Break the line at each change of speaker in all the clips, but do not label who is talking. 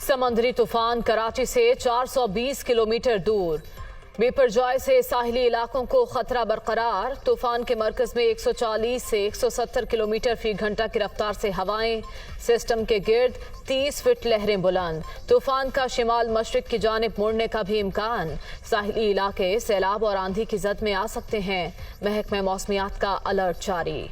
समंदरी तूफान कराची से 420 किलोमीटर दूर। बेपरजॉय से साहिली इलाकों को खतरा बरकरार। तूफान के मरकज में 140 से 170 किलोमीटर फी घंटा की रफ्तार से हवाएं। सिस्टम के गिर्द 30 फीट लहरें बुलंद। तूफान का शिमाल मशरिक की जानिब मुड़ने का भी इम्कान। साहिली इलाके सैलाब और आंधी की जद में आ सकते हैं। महकमा मौसमियात का अलर्ट जारी।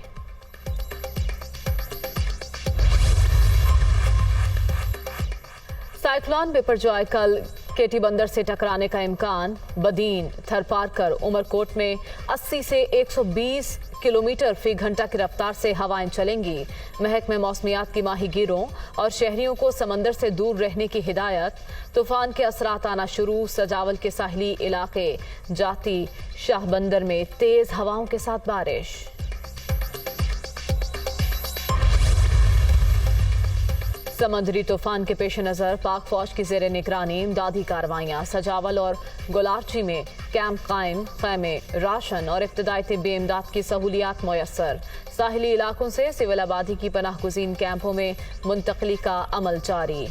साइक्लोन बेपरजॉय कल केटी बंदर से टकराने का इम्कान। बदीन, थरपारकर, उमरकोट में 80 से 120 किलोमीटर फी घंटा की रफ्तार से हवाएं चलेंगी। महकमे मौसमियात की माहीगीरों और शहरियों को समंदर से दूर रहने की हिदायत। तूफान के असरात आना शुरू। सजावल के साहिली इलाके, जाती, शाह बंदर में तेज हवाओं के साथ बारिश। समंदरी तूफान के पेश नज़र पाक फौज की जेर निगरानी इमदादी कार्रवाइयाँ। सजावल और गुलारची में कैंप कायम, खैमे, राशन और इब्तदाई तिब्बी इमदाद की सहूलियात मुयस्सर। साहिली इलाकों से सिविल आबादी की पनाह गुज़ीन कैंपों में मुंतकली का अमल जारी।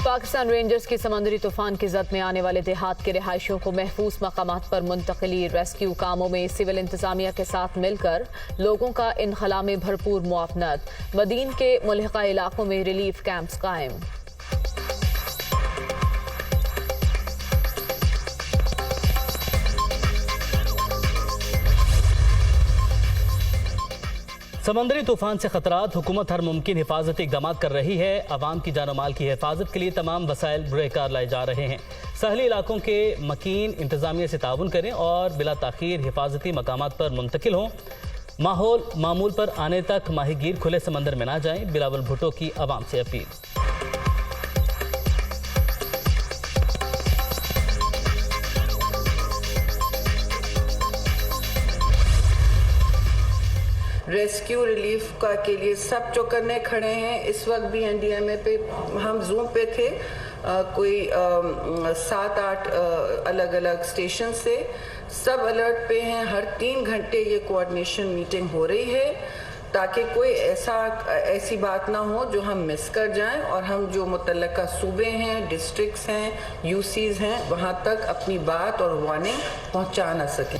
पाकिस्तान रेंजर्स की समंदरी तूफान की जद में आने वाले देहात के रिहायशियों को महफूज मकामात पर मुंतकली। रेस्क्यू कामों में सिविल इंतजामिया के साथ मिलकर लोगों का इनखला में भरपूर मुआवनत। मदीन के मुल्हिका इलाकों में रिलीफ कैंप्स कायम।
समंदरी तूफान से खतरात। हुकूमत हर मुमकिन हिफाजती इकदाम कर रही है। अवाम की जान माल की हिफाजत के लिए तमाम वसाइल बुरेकार लाए जा रहे हैं। साहली इलाकों के मकीन इंतजामिया से ताउन करें और बिला ताखीर हिफाजती मकामात पर मुंतकिल हों। माहौल मामूल पर आने तक माहीगीर खुले समंदर में ना जाएं। बिलावल भुट्टो की अवाम से अपील।
रेस्क्यू रिलीफ का के लिए सब चौकन्ने खड़े हैं। इस वक्त भी एनडीएमए पे हम जूम पे थे। कोई 7-8 अलग अलग स्टेशन से सब अलर्ट पे हैं। हर 3 घंटे ये कोऑर्डिनेशन मीटिंग हो रही है ताकि कोई ऐसी बात ना हो जो हम मिस कर जाएं और हम जो मुतल्लका सूबे हैं, डिस्ट्रिक्ट्स हैं, यूसीज हैं, वहाँ तक अपनी बात और वार्निंग पहुँचा ना सकें।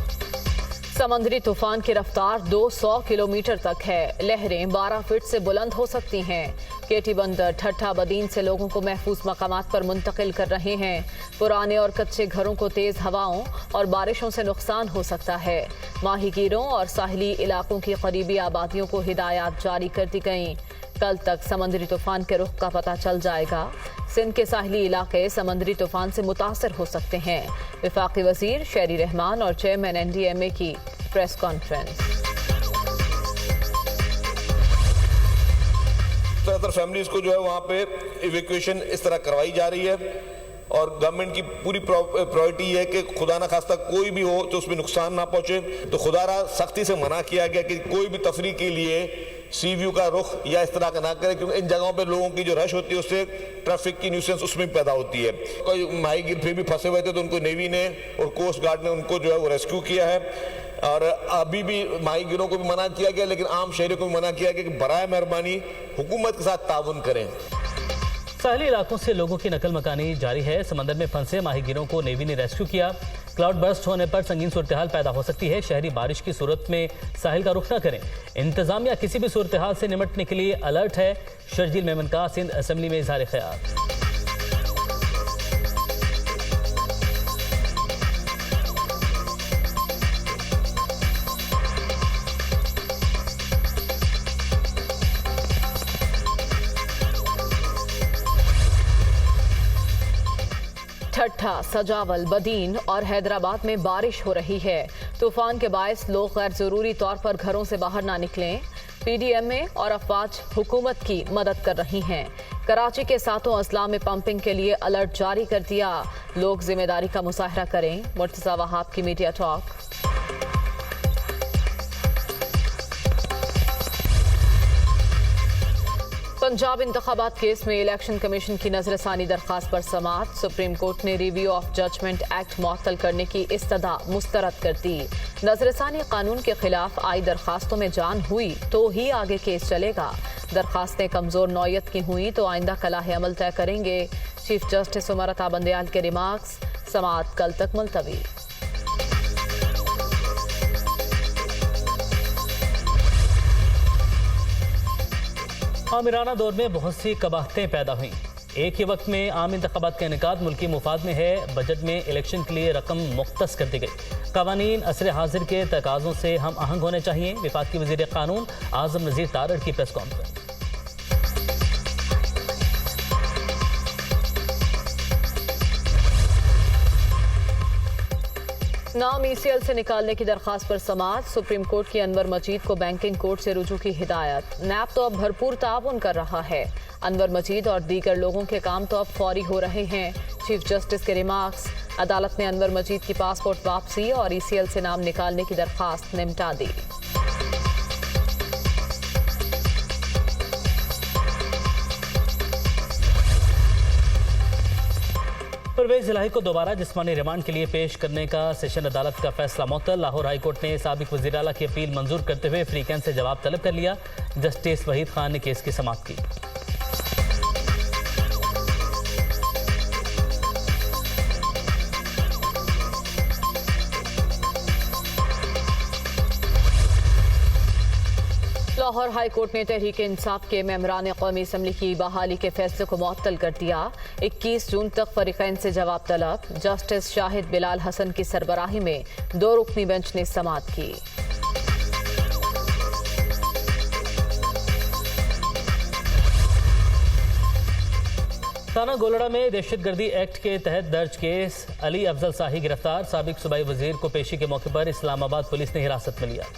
समंदरी तूफान की रफ्तार 200 किलोमीटर तक है। लहरें 12 फीट से बुलंद हो सकती हैं। केटी बंदर, ठट्ठा, बदीन से लोगों को महफूज मकामात पर मुंतकिल कर रहे हैं। पुराने और कच्चे घरों को तेज हवाओं और बारिशों से नुकसान हो सकता है। माहीगीरों और साहिली इलाकों की करीबी आबादियों को हिदायत जारी कर दी गई। कल तक समंदरी तूफान के रुख का पता चल जाएगा। सिंध के साहिली इलाके समंदरी तूफान से मुतासर हो सकते हैं। वफाकी वजीर शहरी रहमान और चेयरमैन एनडीएमए की प्रेस कॉन्फ्रेंस।
ज़्यादातर फैमिलीज को जो है वहाँ पे इवैक्यूएशन इस तरह करवाई जा रही है और गवर्नमेंट की पूरी प्रायोरिटी है कि खुदा ना खास्ता कोई भी हो तो उसमें नुकसान ना पहुँचे। तो खुदारा सख्ती से मना किया गया कि कोई भी तफरीह के लिए सी व्यू का रुख या इस तरह का ना करें, क्योंकि इन जगहों पे लोगों की जो रश होती है उससे ट्रैफिक की न्यूसेंस उसमें पैदा होती है। कोई माहीगीर फिर भी फंसे हुए थे तो उनको नेवी ने और कोस्ट गार्ड ने उनको जो है वो रेस्क्यू किया है। और अभी भी माहीगीरों को भी मना किया गया, लेकिन आम शहरियों को भी मना किया गया कि बराए मेहरबानी हुकूमत के साथ ताउन करें।
साहली इलाकों से लोगों की नकल मकानी जारी है। समंदर में फंसे माहीगीरों को नेवी ने रेस्क्यू किया। क्लाउड बर्स्ट होने पर संगीन सूरत हाल पैदा हो सकती है। शहरी बारिश की सूरत में साहिल का रुख न करें। इंतजामिया किसी भी सूरत हाल से निपटने के लिए अलर्ट है। शर्जील मेमन का सिंध असेंबली में इजहार ख्याल।
ठट्ठा, सजावल, बदीन और हैदराबाद में बारिश हो रही है। तूफान के बायस लोग गैर जरूरी तौर पर घरों से बाहर ना निकलें। पीडीएमए और अफवाज हुकूमत की मदद कर रही हैं। कराची के 7 अजला में पंपिंग के लिए अलर्ट जारी कर दिया। लोग जिम्मेदारी का मुजाहरा करें। मुर्तजा वहाब की मीडिया टॉक। पंजाब इंतखाबात केस में इलेक्शन कमीशन की नजरसानी दरखास्त पर समाअत। सुप्रीम कोर्ट ने रिव्यू ऑफ जजमेंट एक्ट मुअत्तल करने की इस्तदा मुस्तरद कर दी। नजरसानी कानून के खिलाफ आई दरखास्तों में जान हुई तो ही आगे केस चलेगा। दरखास्तें कमजोर नौयत की हुई तो आइंदा कलाह अमल तय करेंगे। चीफ जस्टिस उमर अता बंदयाल के रिमार्क्स। समाअत कल तक मुलतवी।
आमिराना दौर में बहुत सी कबाहतें पैदा हुई। एक ही वक्त में आम इंतखाबात का इनेकाद मुल्की मुफाद में है। बजट में इलेक्शन के लिए रकम मुख्तस कर दी गई। कवानीन असर हाजिर के तकाज़ों से हम आहंग होने चाहिए। विफाकी वज़ीर कानून आज़म नज़ीर तारड़ की प्रेस कॉन्फ्रेंस।
नाम ईसीएल से निकालने की दरखास्त पर समाअत। सुप्रीम कोर्ट की अनवर मजीद को बैंकिंग कोर्ट से रुजू की हिदायत। नैब तो अब भरपूर ताउन कर रहा है। अनवर मजीद और दीगर लोगों के काम तो अब फौरी हो रहे हैं। चीफ जस्टिस के रिमार्क्स। अदालत ने अनवर मजीद की पासपोर्ट वापसी और ईसीएल से नाम निकालने की दरखास्त निपटा दी।
परवेज इलाही को दोबारा जिस्मानी रिमांड के लिए पेश करने का सेशन अदालत का फैसला मुअत्तल। लाहौर हाई कोर्ट ने साबिक वज़ीर आला की अपील मंजूर करते हुए फ्री कैंप से जवाब तलब कर लिया। जस्टिस वहीद खान ने केस की समाअत की।
लाहौर हाई कोर्ट ने तहरीक इंसाफ के मेंबरान कौमी असम्बली की बहाली के फैसले को मुअत्तल कर दिया। 21 जून तक फरीकैन से जवाब तलब। जस्टिस शाहिद बिलाल हसन की सरबराही में 2 रुकनी बेंच ने समाअत की।
थाना गोलड़ा में दहशतगर्दी एक्ट के तहत दर्ज केस। अली अफजल शाही गिरफ्तार। साबिक सूबाई वजीर को पेशी के मौके पर इस्लामाबाद पुलिस ने हिरासत में लिया।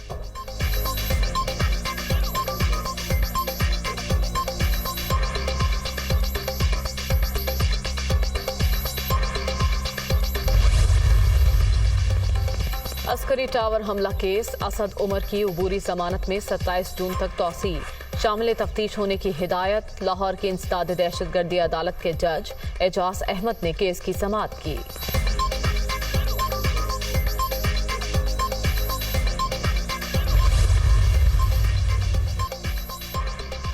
अस्करी टावर हमला केस। असद उमर की उबूरी जमानत में 27 जून तक तौसी। शामिल तफ्तीश होने की हिदायत। लाहौर की इंसदाद दहशतगर्दी अदालत के जज एजाज अहमद ने केस की समाअत की।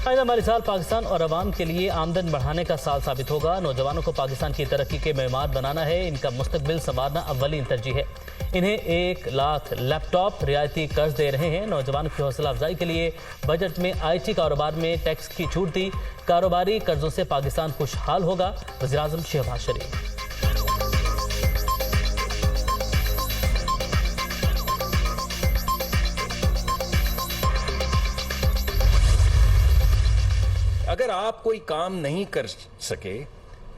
आइंदा माली साल पाकिस्तान और अवाम के लिए आमदन बढ़ाने का साल साबित होगा। नौजवानों को पाकिस्तान की तरक्की के मेमार बनाना है। इनका मुस्तकबिल संवारना अव्वलीन तरजीह है। इन्हें 1 लाख लैपटॉप रियायती कर्ज दे रहे हैं। नौजवानों की हौसला अफजाई के लिए बजट में आईटी कारोबार में टैक्स की छूट दी। कारोबारी कर्जों से पाकिस्तान खुशहाल होगा। वज़ीर आज़म शहबाज शरीफ।
अगर आप कोई काम नहीं कर सके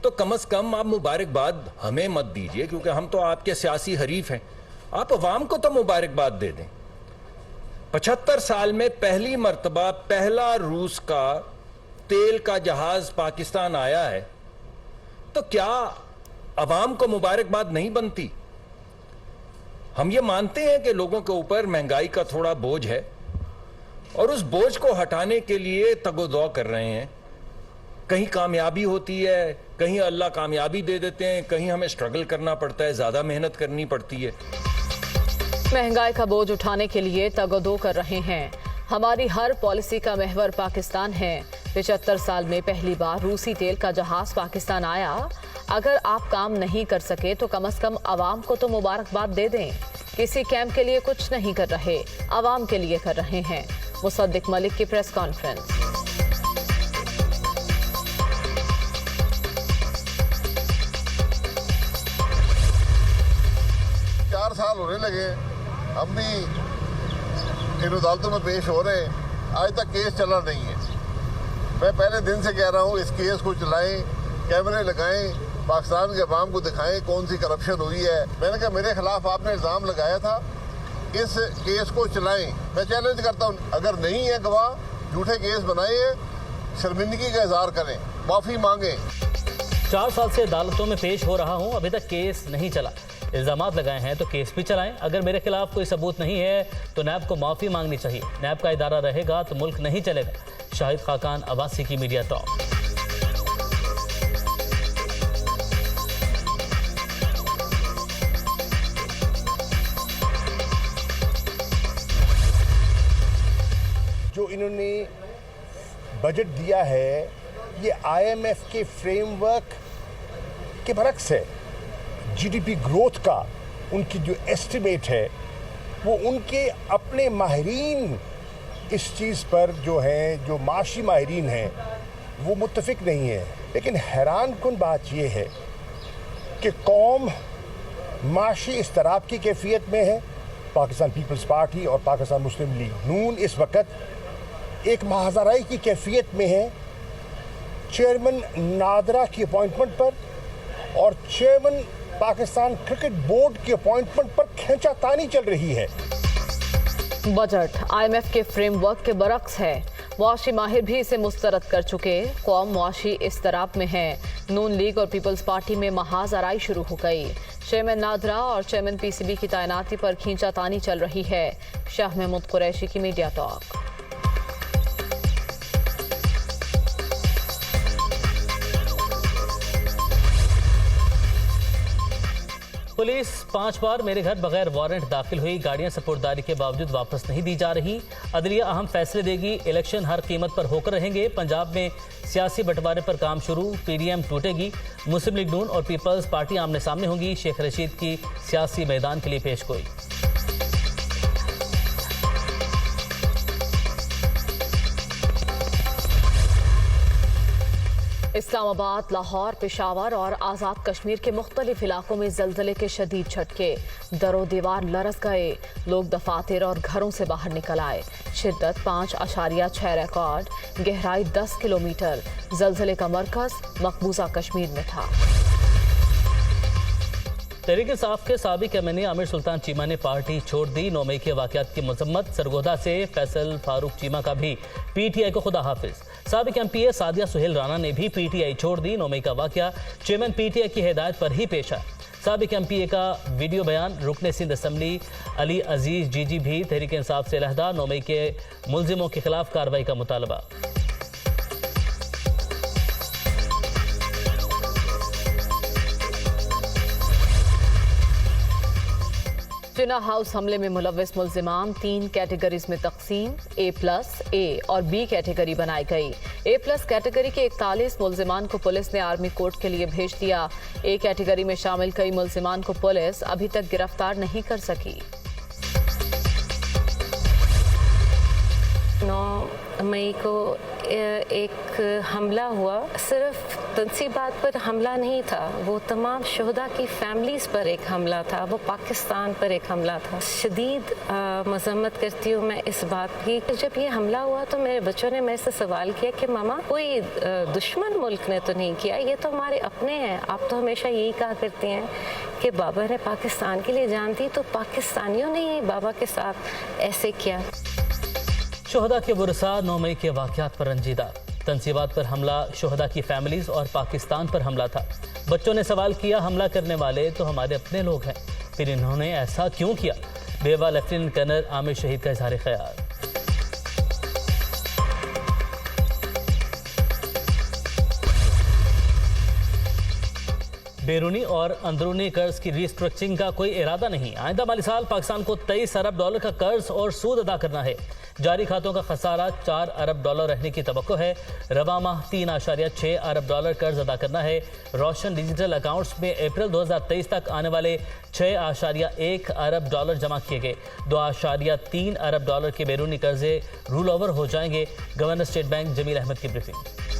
तो कम से कम आप मुबारकबाद हमें मत दीजिए, क्योंकि हम तो आपके सियासी हरीफ हैं। आप अवाम को तो मुबारकबाद दे दें। 75 साल में पहली मर्तबा पहला रूस का तेल का जहाज पाकिस्तान आया है, तो क्या अवाम को मुबारकबाद नहीं बनती? हम ये मानते हैं कि लोगों के ऊपर महंगाई का थोड़ा बोझ है और उस बोझ को हटाने के लिए तगोदौ कर रहे हैं। कहीं कामयाबी होती है, कहीं अल्लाह कामयाबी दे देते हैं, कहीं हमें स्ट्रगल करना पड़ता है, ज्यादा मेहनत करनी पड़ती है।
महंगाई का बोझ उठाने के लिए तगोदो कर रहे हैं। हमारी हर पॉलिसी का महवर पाकिस्तान है। 75 साल में पहली बार रूसी तेल का जहाज पाकिस्तान आया। अगर आप काम नहीं कर सके तो कम से कम आवाम को तो मुबारकबाद दे दें। किसी कैंप के लिए कुछ नहीं कर रहे, आवाम के लिए कर रहे हैं। मुसद्दिक मलिक की प्रेस कॉन्फ्रेंस।
4 साल होने लगे, हम भी इन अदालतों में पेश हो रहे हैं, आज तक केस चला नहीं है। मैं पहले दिन से कह रहा हूँ इस केस को चलाएं, कैमरे लगाएं, पाकिस्तान के अवाम को दिखाएं कौन सी करप्शन हुई है। मैंने कहा मेरे खिलाफ आपने इल्ज़ाम लगाया था, इस केस को चलाएं। मैं चैलेंज करता हूँ, अगर नहीं है गवाह, झूठे केस बनाए, शर्मिंदगी का इजहार करें, माफ़ी मांगें।
4 साल से अदालतों में पेश हो रहा हूँ, अभी तक केस नहीं चला। इल्जामात लगाए हैं तो केस भी चलाएं। अगर मेरे खिलाफ कोई सबूत नहीं है तो नैब को माफ़ी मांगनी चाहिए। नैब का इदारा रहेगा तो मुल्क नहीं चलेगा। शाहिद खाकान अब्बासी की मीडिया टॉक।
जो इन्होंने बजट दिया है ये IMF के फ्रेमवर्क के बरक्स है। GDP ग्रोथ का उनकी जो एस्टिमेट है वो उनके अपने माहिरीन इस चीज़ पर जो हैं, जो माशी माहिरीन हैं, वो मुत्तफिक नहीं है। लेकिन हैरान कुन बात ये है कि कौम माशी इस्तराब की कैफियत में है। पाकिस्तान पीपल्स पार्टी और पाकिस्तान मुस्लिम लीग नून इस वक्त एक महाजराई की कैफियत में है। चेयरमैन नादरा की अपॉइंटमेंट पर और चेयरमैन पाकिस्तान क्रिकेट बोर्ड की अपॉइंटमेंट पर खींचातानी चल रही है।
बजट IMF के फ्रेमवर्क के बरक्स है। मुआशी माहिर भी इसे मुस्तरद कर चुके। कौम मुआशी इस्तराब में है। नून लीग और पीपल्स पार्टी में महाजराई शुरू हो गई। चेयरमैन नादरा और चेयरमैन PCB की तैनाती पर खींचातानी चल रही है। शाह महमूद कुरैशी की मीडिया टॉक।
पुलिस 5 बार मेरे घर बगैर वारंट दाखिल हुई। गाड़ियां सपुर्दारी के बावजूद वापस नहीं दी जा रही। अदलिया अहम फैसले देगी। इलेक्शन हर कीमत पर होकर रहेंगे। पंजाब में सियासी बंटवारे पर काम शुरू। PDM टूटेगी। मुस्लिम लीग नून और पीपल्स पार्टी आमने सामने होंगी। शेख रशीद की सियासी मैदान के लिए पेशगोई।
इस्लामाबाद, लाहौर, पेशावर और आज़ाद कश्मीर के मुख्तलिफ इलाकों में ज़लज़ले के शदीद झटके। दरो दीवार लरस गए। लोग दफातर और घरों से बाहर निकल आए। शिद्दत 5.6 रिकॉर्ड। गहराई 10 किलोमीटर। ज़लज़ले का मरकज़ मकबूजा कश्मीर में था।
तहरीक इंसाफ के साबिक MNA आमिर सुल्तान चीमा ने पार्टी छोड़ दी। 9 मई के वाक़यात की मजम्मत। सरगोदा से फैसल फारूक चीमा का भी PTI को खुदा हाफिज। साबिक MPA सादिया सुहेल राना ने भी PTI छोड़ दी। 9 मई का वाक़या चेयरमैन PTI की हिदायत पर ही पेश आया। साबिक MPA का वीडियो बयान। रुकने सिंध असम्बली अली अजीज GG भी तहरीक इंसाफ से अलहदा। 9 मई के मुलजिमों के खिलाफ कार्रवाई का मुतालबा।
जिना हाउस हमले में मुलव्विस मुल्जिमान 3 कैटेगरीज में तकसीम। A+, A और B कैटेगरी बनाई गई। A+ कैटेगरी के 41 मुल्जिमान को पुलिस ने आर्मी कोर्ट के लिए भेज दिया। A कैटेगरी में शामिल कई मुल्जिमान को पुलिस अभी तक गिरफ्तार नहीं कर सकी।
9 मई को एक हमला हुआ। सिर्फ तनसीबात पर हमला नहीं था, वो तमाम शोहदा की फैमिलीज़ पर एक हमला था, वो पाकिस्तान पर एक हमला था। शदीद मज़म्मत करती हूँ मैं इस बात की। जब ये हमला हुआ तो मेरे बच्चों ने मेरे से सवाल किया कि मामा कोई दुश्मन मुल्क ने तो नहीं किया, ये तो हमारे अपने हैं। आप तो हमेशा यही कहा करती हैं कि बाबा ने पाकिस्तान के लिए जान दी, तो पाकिस्तानियों ने ही बाबा के साथ ऐसे किया।
शोहदा के वरसा 9 मई के वाक़यात पर रंजीदा। तनसीबात पर हमला शोहदा की फैमिलीज और पाकिस्तान पर हमला था। बच्चों ने सवाल किया, हमला करने वाले तो हमारे अपने लोग हैं, फिर इन्होंने ऐसा क्यों किया? बेवा लेफ्टिनेंट कर्नल आमिर शहीद का इज़हार ख्याल। बैरूनी और अंदरूनी कर्ज की रीस्ट्रक्चरिंग का कोई इरादा नहीं। आइंदा माली साल पाकिस्तान को $23 अरब का कर्ज और सूद अदा करना है। जारी खातों का खसारा $4 अरब रहने की तवक्को है। रवा माह $3.6 अरब कर्ज अदा करना है। रोशन डिजिटल अकाउंट्स में अप्रैल 2023 तक आने वाले $6.1 अरब जमा किए गए। $2.3 अरब के बैरूनी कर्जे रूल ओवर हो जाएंगे। Governor state bank Jamil Ahmed की ब्रीफिंग।